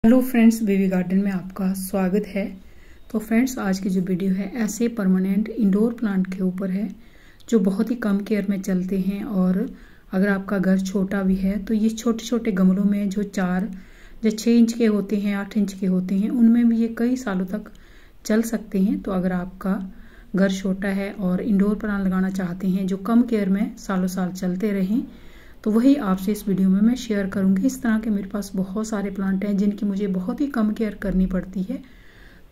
Hello friends, baby garden में आपका स्वागत है। तो फ्रेंड्स, आज की जो वीडियो है ऐसे परमानेंट इंडोर प्लांट के ऊपर है जो बहुत ही कम केयर में चलते हैं। और अगर आपका घर छोटा भी है तो ये छोटे छोटे गमलों में जो 4 या 6 इंच के होते हैं, 8 इंच के होते हैं, उनमें भी ये कई सालों तक चल सकते हैं। तो अगर आपका घर छोटा है और इंडोर प्लांट लगाना चाहते हैं जो कम केयर में सालों साल चलते रहें, तो वही आपसे इस वीडियो में मैं शेयर करूंगी। इस तरह के मेरे पास बहुत सारे प्लांट हैं जिनकी मुझे बहुत ही कम केयर करनी पड़ती है,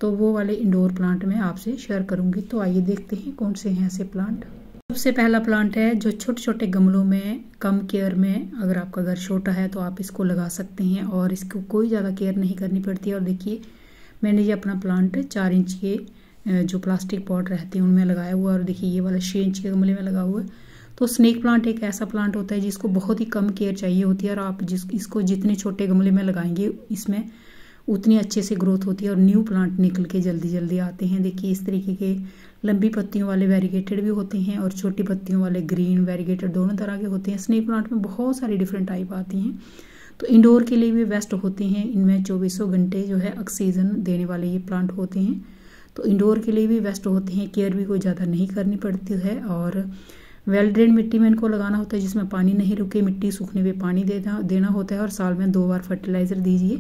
तो वो वाले इंडोर प्लांट मैं आपसे शेयर करूंगी। तो आइए देखते हैं कौन से हैं ऐसे प्लांट। सबसे पहला प्लांट है जो छोटे छोटे गमलों में कम केयर में, अगर आपका घर छोटा है तो आप इसको लगा सकते हैं और इसको कोई ज़्यादा केयर नहीं करनी पड़ती है। और देखिए, मैंने ये अपना प्लांट 4 इंच के जो प्लास्टिक पॉट रहते हैं उनमें लगाया हुआ, और देखिए ये वाला 6 इंच के गमले में लगा हुआ है। तो स्नेक प्लांट एक ऐसा प्लांट होता है जिसको बहुत ही कम केयर चाहिए होती है, और आप इसको जितने छोटे गमले में लगाएंगे इसमें उतनी अच्छे से ग्रोथ होती है और न्यू प्लांट निकल के जल्दी जल्दी आते हैं। देखिए, इस तरीके के लंबी पत्तियों वाले वेरीगेटेड भी होते हैं और छोटी पत्तियों वाले ग्रीन वेरीगेटेड दोनों तरह के होते हैं। स्नेक प्लांट में बहुत सारी डिफरेंट टाइप आती हैं। तो इंडोर के लिए भी बेस्ट होते हैं। इनमें 24 घंटे जो है ऑक्सीजन देने वाले ये प्लांट होते हैं, तो इंडोर के लिए भी बेस्ट होते हैं। केयर भी कोई ज़्यादा नहीं करनी पड़ती है और वेल ड्रेन मिट्टी में इनको लगाना होता है जिसमें पानी नहीं रुके, मिट्टी सूखने पे पानी देना होता है, और साल में 2 बार फर्टिलाइजर दीजिए,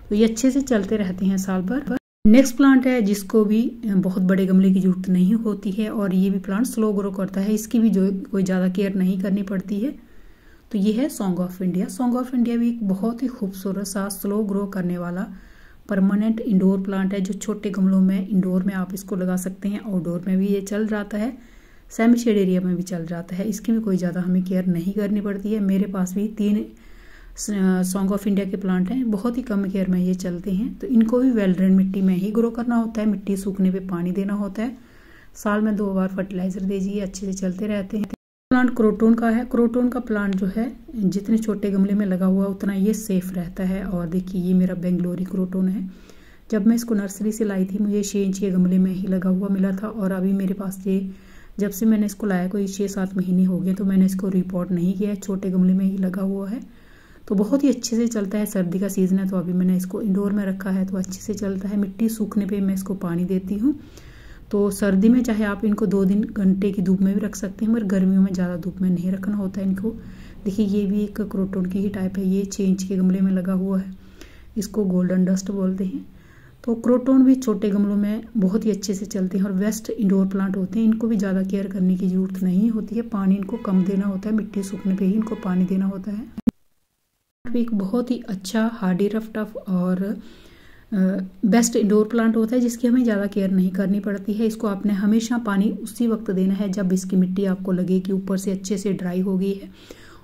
तो ये अच्छे से चलते रहते हैं साल भर। नेक्स्ट प्लांट है जिसको भी बहुत बड़े गमले की जरूरत नहीं होती है और ये भी प्लांट स्लो ग्रो करता है, इसकी भी जो कोई ज़्यादा केयर नहीं करनी पड़ती है। तो ये है song of India. Song of India भी एक बहुत ही खूबसूरत सा स्लो ग्रो करने वाला परमानेंट इंडोर प्लांट है जो छोटे गमलों में इंडोर में आप इसको लगा सकते हैं। आउटडोर में भी ये चल जाता है, सेमी शेड एरिया में भी चल जाता है। इसकी भी कोई ज़्यादा हमें केयर नहीं करनी पड़ती है। मेरे पास भी 3 सॉन्ग ऑफ इंडिया के प्लांट हैं, बहुत ही कम केयर में ये चलते हैं। तो इनको भी वेल ड्रेन मिट्टी में ही ग्रो करना होता है, मिट्टी सूखने पे पानी देना होता है, साल में 2 बार फर्टिलाइजर दीजिए, अच्छे से चलते रहते हैं। प्लांट क्रोटोन का है। क्रोटोन का प्लांट जो है जितने छोटे गमले में लगा हुआ उतना ये सेफ रहता है। और देखिए, ये मेरा बेंगलोरी क्रोटोन है। जब मैं इसको नर्सरी से लाई थी मुझे 6 इंच के गमले में ही लगा हुआ मिला था, और अभी मेरे पास ये जब से मैंने इसको लाया कोई 6-7 महीने हो गए, तो मैंने इसको रिपोर्ट नहीं किया है, छोटे गमले में ही लगा हुआ है, तो बहुत ही अच्छे से चलता है। सर्दी का सीजन है तो अभी मैंने इसको इंडोर में रखा है, तो अच्छे से चलता है। मिट्टी सूखने पे मैं इसको पानी देती हूँ। तो सर्दी में चाहे आप इनको 2 घंटे की धूप में भी रख सकते हैं, मगर गर्मियों में ज़्यादा धूप में नहीं रखना होता है इनको। देखिए, ये भी एक क्रोटोन की ही टाइप है, ये 6 इंच के गमले में लगा हुआ है, इसको गोल्डन डस्ट बोलते हैं। तो क्रोटोन भी छोटे गमलों में बहुत ही अच्छे से चलते हैं और बेस्ट इंडोर प्लांट होते हैं। इनको भी ज़्यादा केयर करने की ज़रूरत नहीं होती है, पानी इनको कम देना होता है, मिट्टी सूखने पे ही इनको पानी देना होता है। एक बहुत ही अच्छा हार्डी रफ टफ और बेस्ट इंडोर प्लांट होता है जिसकी हमें ज़्यादा केयर नहीं करनी पड़ती है। इसको आपने हमेशा पानी उसी वक्त देना है जब इसकी मिट्टी आपको लगे कि ऊपर से अच्छे से ड्राई हो गई है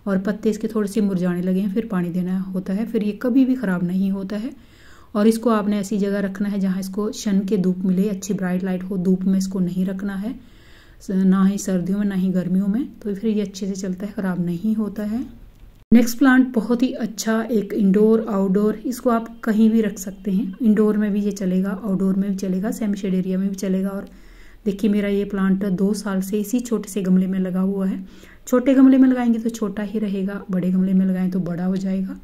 और पत्ते इसके थोड़े से मुरझाने लगे हैं, फिर पानी देना होता है। फिर ये कभी भी ख़राब नहीं होता है। और इसको आपने ऐसी जगह रखना है जहाँ इसको सन के धूप मिले, अच्छी ब्राइट लाइट हो। धूप में इसको नहीं रखना है, ना ही सर्दियों में ना ही गर्मियों में, तो फिर ये अच्छे से चलता है, ख़राब नहीं होता है। नेक्स्ट प्लांट बहुत ही अच्छा एक इंडोर आउटडोर, इसको आप कहीं भी रख सकते हैं। इंडोर में भी ये चलेगा, आउटडोर में भी चलेगा, सेमी शेड एरिया में भी चलेगा। और देखिए, मेरा ये प्लांट 2 साल से इसी छोटे से गमले में लगा हुआ है। छोटे गमले में लगाएंगे तो छोटा ही रहेगा, बड़े गमले में लगाएं तो बड़ा हो जाएगा।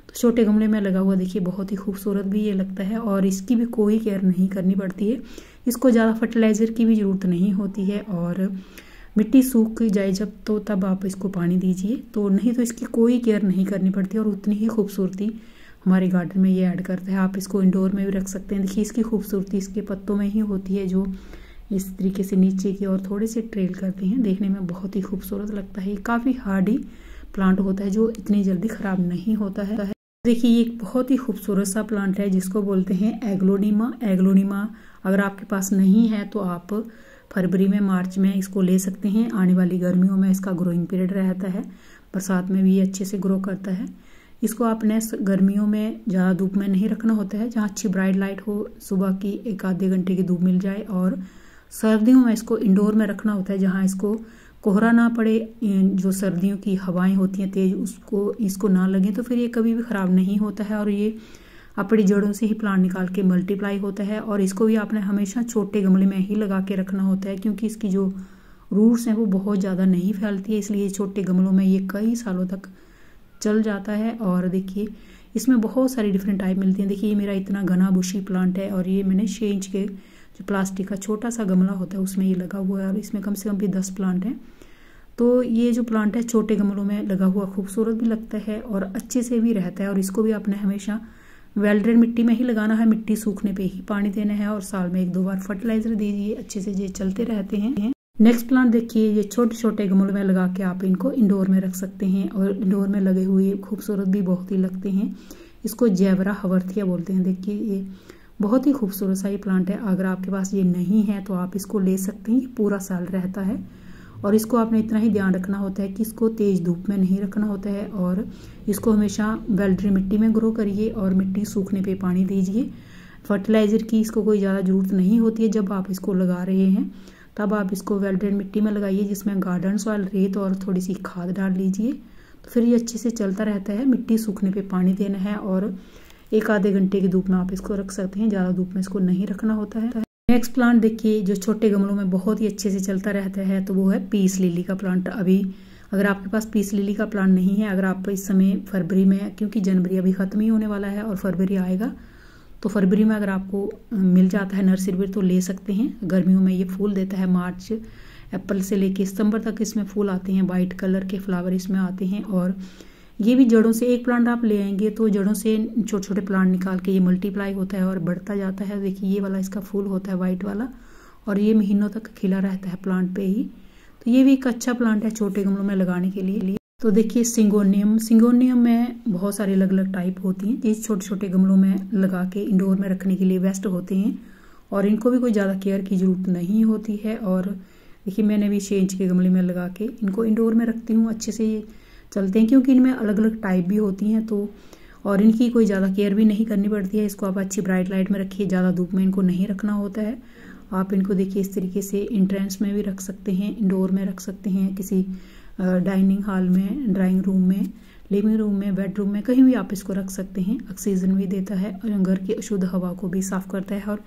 तो छोटे गमले में लगा हुआ देखिए, बहुत ही खूबसूरत भी ये लगता है और इसकी भी कोई केयर नहीं करनी पड़ती है। इसको ज़्यादा फर्टिलाइज़र की भी ज़रूरत नहीं होती है, और मिट्टी सूख जाए जब तो तब आप इसको पानी दीजिए, तो नहीं तो इसकी कोई केयर नहीं करनी पड़ती और उतनी ही खूबसूरती हमारे गार्डन में ये ऐड करता है। आप इसको इंडोर में भी रख सकते हैं। देखिए, इसकी खूबसूरती इसके पत्तों में ही होती है, जो इस तरीके से नीचे की ओर थोड़े से ट्रेल करते हैं, देखने में बहुत ही खूबसूरत लगता है। ये काफ़ी हार्डी प्लांट होता है जो इतनी जल्दी ख़राब नहीं होता है। देखिए, ये एक बहुत ही खूबसूरत सा प्लांट है जिसको बोलते हैं एग्लोनिमा। एग्लोनिमा अगर आपके पास नहीं है तो आप फरवरी में, मार्च में इसको ले सकते हैं। आने वाली गर्मियों में इसका ग्रोइंग पीरियड रहता है, बरसात में भी ये अच्छे से ग्रो करता है। इसको आपने गर्मियों में ज़्यादा धूप में नहीं रखना होता है, जहाँ अच्छी ब्राइट लाइट हो, सुबह की 1-आधे घंटे की धूप मिल जाए। और सर्दियों में इसको इंडोर में रखना होता है जहाँ इसको कोहरा ना पड़े, जो सर्दियों की हवाएं होती हैं तेज, इसको ना लगे, तो फिर ये कभी भी ख़राब नहीं होता है और ये अपनी जड़ों से ही प्लांट निकाल के मल्टीप्लाई होता है। और इसको भी आपने हमेशा छोटे गमले में ही लगा के रखना होता है, क्योंकि इसकी जो रूट्स हैं वो बहुत ज़्यादा नहीं फैलती है, इसलिए छोटे गमलों में ये कई सालों तक चल जाता है। और देखिए, इसमें बहुत सारी डिफरेंट टाइप मिलती हैं। देखिए ये मेरा इतना घना बुशी प्लांट है और ये मैंने 6 इंच के जो प्लास्टिक का छोटा सा गमला होता है उसमें ये लगा हुआ है और इसमें कम से कम भी 10 प्लांट हैं। तो ये जो प्लांट है छोटे गमलों में लगा हुआ खूबसूरत भी लगता है और अच्छे से भी रहता है। और इसको भी आपने हमेशा वेल ड्रेन मिट्टी में ही लगाना है, मिट्टी सूखने पे ही पानी देना है और साल में 1-2 बार फर्टिलाइजर दीजिए, अच्छे से ये चलते रहते हैं। नेक्स्ट प्लांट देखिए, ये छोटे छोटे गमलों में लगा के आप इनको इंडोर में रख सकते हैं और इंडोर में लगे हुए खूबसूरत भी बहुत ही लगते हैं। इसको जैवरा हवर्थिया बोलते हैं। देखिए ये बहुत ही खूबसूरत सा ये प्लांट है। अगर आपके पास ये नहीं है तो आप इसको ले सकते हैं, पूरा साल रहता है। और इसको आपने इतना ही ध्यान रखना होता है कि इसको तेज धूप में नहीं रखना होता है और इसको हमेशा वेल ड्रेन मिट्टी में ग्रो करिए और मिट्टी सूखने पे पानी दीजिए। फर्टिलाइजर की इसको कोई ज़्यादा जरूरत नहीं होती है। जब आप इसको लगा रहे हैं तब आप इसको वेल ड्रेन मिट्टी में लगाइए जिसमें गार्डन सॉइल, रेत और थोड़ी सी खाद डाल लीजिए, तो फिर ये अच्छे से चलता रहता है। मिट्टी सूखने पे पानी देना है और 1-आधे घंटे की धूप में आप इसको रख सकते हैं, ज़्यादा धूप में इसको नहीं रखना होता है। नेक्स्ट प्लांट देखिए जो छोटे गमलों में बहुत ही अच्छे से चलता रहता है, तो वो है पीस लिली का प्लांट। अभी अगर आपके पास पीस लिली का प्लांट नहीं है, अगर आप इस समय फरवरी में, क्योंकि जनवरी अभी खत्म ही होने वाला है और फरवरी आएगा, तो फरवरी में अगर आपको मिल जाता है नर्सरी में तो ले सकते हैं। गर्मियों में ये फूल देता है, मार्च अप्रैल से लेके सितंबर तक इसमें फूल आते हैं, वाइट कलर के फ्लावर इसमें आते हैं। और ये भी जड़ों से, एक प्लांट आप ले आएंगे तो जड़ों से छोटे छोटे प्लांट निकाल के ये मल्टीप्लाई होता है और बढ़ता जाता है। देखिए ये वाला इसका फूल होता है वाइट वाला और ये महीनों तक खिला रहता है प्लांट पे ही। तो ये भी एक अच्छा प्लांट है छोटे गमलों में लगाने के लिए। तो देखिए सिंगोनियम में बहुत सारी अलग अलग टाइप होती हैं। ये छोटे छोटे गमलों में लगा के इंडोर में रखने के लिए बेस्ट होते हैं और इनको भी कोई ज़्यादा केयर की जरूरत नहीं होती है। और देखिए मैंने भी 6 इंच के गमले में लगा के इनको इंडोर में रखती हूँ, अच्छे से ये चलते हैं क्योंकि इनमें अलग अलग टाइप भी होती हैं। तो और इनकी कोई ज़्यादा केयर भी नहीं करनी पड़ती है। इसको आप अच्छी ब्राइट लाइट में रखिए, ज़्यादा धूप में इनको नहीं रखना होता है। आप इनको देखिए इस तरीके से एंट्रेंस में भी रख सकते हैं, इंडोर में रख सकते हैं, किसी डाइनिंग हॉल में, ड्राइंग रूम में, लिविंग रूम में, बेडरूम में, कहीं भी आप इसको रख सकते हैं। ऑक्सीजन भी देता है और घर की अशुद्ध हवा को भी साफ करता है। और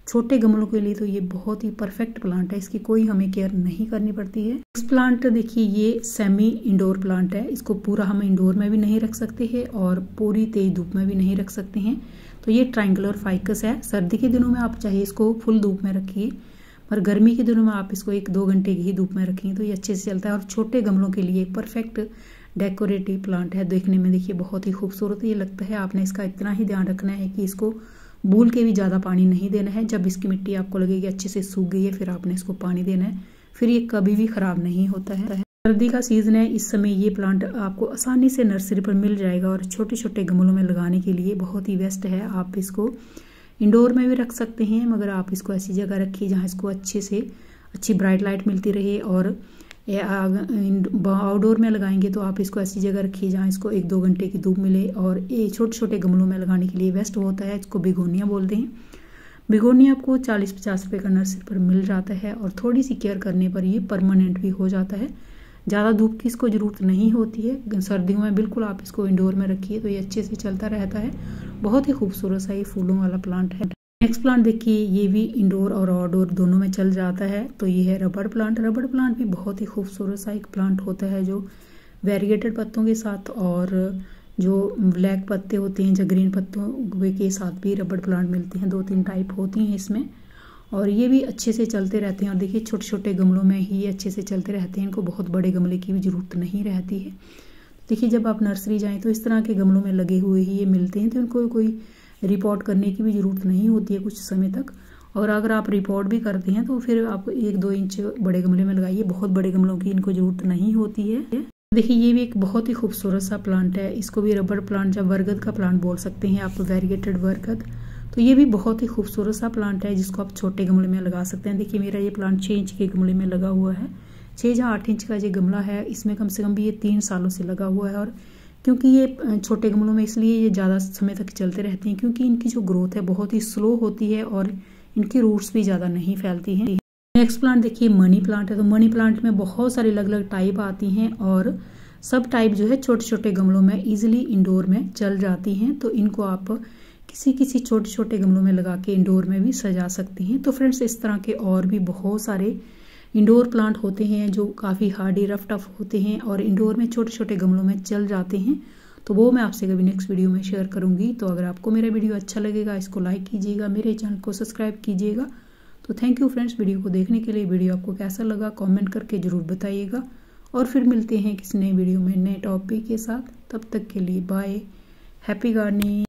छोटे गमलों के लिए तो ये बहुत ही परफेक्ट प्लांट है, इसकी कोई हमें केयर नहीं करनी पड़ती है। नेक्स्ट प्लांट देखिए, ये सेमी इंडोर प्लांट है। इसको पूरा हम इंडोर में भी नहीं रख सकते हैं और पूरी तेज धूप में भी नहीं रख सकते हैं। तो ये ट्रायंगुलर फाइकस है। सर्दी के दिनों में आप चाहे इसको फुल धूप में रखिए, पर गर्मी के दिनों में आप इसको 1-2 घंटे की ही धूप में रखेंगे तो ये अच्छे से चलता है। और छोटे गमलों के लिए परफेक्ट डेकोरेटिव प्लांट है। देखने में देखिए बहुत ही खूबसूरत ये लगता है। आपने इसका इतना ही ध्यान रखना है कि इसको भूल के भी ज़्यादा पानी नहीं देना है। जब इसकी मिट्टी आपको लगेगी अच्छे से सूख गई है, फिर आपने इसको पानी देना है, फिर ये कभी भी खराब नहीं होता है। सर्दी का सीजन है, इस समय ये प्लांट आपको आसानी से नर्सरी पर मिल जाएगा और छोटे छोटे गमलों में लगाने के लिए बहुत ही बेस्ट है। आप इसको इंडोर में भी रख सकते हैं, मगर आप इसको ऐसी जगह रखिए जहाँ इसको अच्छे से अच्छी ब्राइट लाइट मिलती रहे। और आउटडोर में लगाएंगे तो आप इसको ऐसी जगह रखिए जहाँ इसको 1-2 घंटे की धूप मिले। और ये छोटे छोटे गमलों में लगाने के लिए बेस्ट होता है। इसको बिगोनिया बोलते हैं। बिगोनिया आपको 40-50 रुपये का नर्सरी पर मिल जाता है और थोड़ी सी केयर करने पर ये परमानेंट भी हो जाता है। ज़्यादा धूप की इसको ज़रूरत नहीं होती है। सर्दियों में बिल्कुल आप इसको इंडोर में रखिए तो ये अच्छे से चलता रहता है। बहुत ही खूबसूरत सा ये फूलों वाला प्लांट है। नेक्स्ट प्लांट देखिए, ये भी इंडोर और आउटडोर दोनों में चल जाता है। तो ये है रबड़ प्लांट। रबड़ प्लांट भी बहुत ही खूबसूरत सा एक प्लांट होता है जो वेरीगेटेड पत्तों के साथ और जो ब्लैक पत्ते होते हैं, जो ग्रीन पत्तों के साथ भी रबड़ प्लांट मिलते हैं। 2-3 टाइप होती हैं इसमें और ये भी अच्छे से चलते रहते हैं। और देखिए छोटे छोटे गमलों में ही अच्छे से चलते रहते हैं, इनको बहुत बड़े गमले की भी ज़रूरत नहीं रहती है। देखिए जब आप नर्सरी जाएँ तो इस तरह के गमलों में लगे हुए ही ये मिलते हैं, तो इनको कोई रिपोर्ट करने की भी ज़रूरत नहीं होती है कुछ समय तक। और अगर आप रिपोर्ट भी करते हैं तो फिर आप 1-2 इंच बड़े गमले में लगाइए, बहुत बड़े गमलों की इनको ज़रूरत नहीं होती है। देखिए ये भी एक बहुत ही खूबसूरत सा प्लांट है। इसको भी रबड़ प्लांट या बरगद का प्लांट बोल सकते हैं आप, वेरीगेटेड बरगद। तो ये भी बहुत ही खूबसूरत सा प्लांट है जिसको आप छोटे गमले में लगा सकते हैं। देखिए मेरा ये प्लांट 6 इंच के गमले में लगा हुआ है। 6 या 8 इंच का ये गमला है, इसमें कम से कम भी ये 3 सालों से लगा हुआ है। और क्योंकि ये छोटे गमलों में इसलिए ये ज़्यादा समय तक चलते रहते हैं क्योंकि इनकी जो ग्रोथ है बहुत ही स्लो होती है और इनकी रूट्स भी ज़्यादा नहीं फैलती हैं। नेक्स्ट प्लांट देखिए मनी प्लांट है। तो मनी प्लांट में बहुत सारी अलग अलग टाइप आती हैं और सब टाइप जो है छोटे छोटे गमलों में इजीली इंडोर में चल जाती हैं। तो इनको आप किसी छोटे छोटे गमलों में लगा के इंडोर में भी सजा सकती हैं। तो फ्रेंड्स इस तरह के और भी बहुत सारे इंडोर प्लांट होते हैं जो काफ़ी हार्डी रफ टफ होते हैं और इंडोर में छोटे छोटे गमलों में चल जाते हैं। तो तो वो मैं आपसे कभी नेक्स्ट वीडियो में शेयर करूँगी। तो अगर आपको मेरा वीडियो अच्छा लगेगा इसको लाइक कीजिएगा, मेरे चैनल को सब्सक्राइब कीजिएगा। तो थैंक यू फ्रेंड्स वीडियो को देखने के लिए। वीडियो आपको कैसा लगा कमेंट करके ज़रूर बताइएगा और फिर मिलते हैं किसी नए वीडियो में नए टॉपिक के साथ। तब तक के लिए बाय, हैप्पी गार्डनिंग।